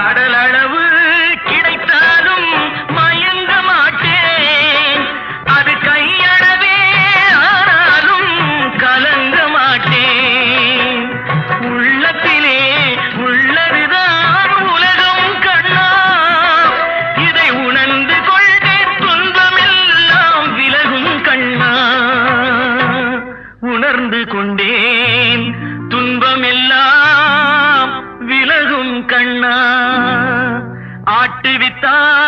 கடலளவு கிடைத்தாலும் மயங்க மாட்டேன், அது கையளவே ஆனாலும் கலங்க மாட்டேன். உள்ளத்திலே உள்ளதுதான் உலகம் கண்ணா, இதை உணர்ந்து கொண்டே துன்பமெல்லாம் விலகும் கண்ணா. உணர்ந்து கொண்டேன் துன்பமெல்லாம் விலகும் கண்ணா. ஆட்டுவித்தான்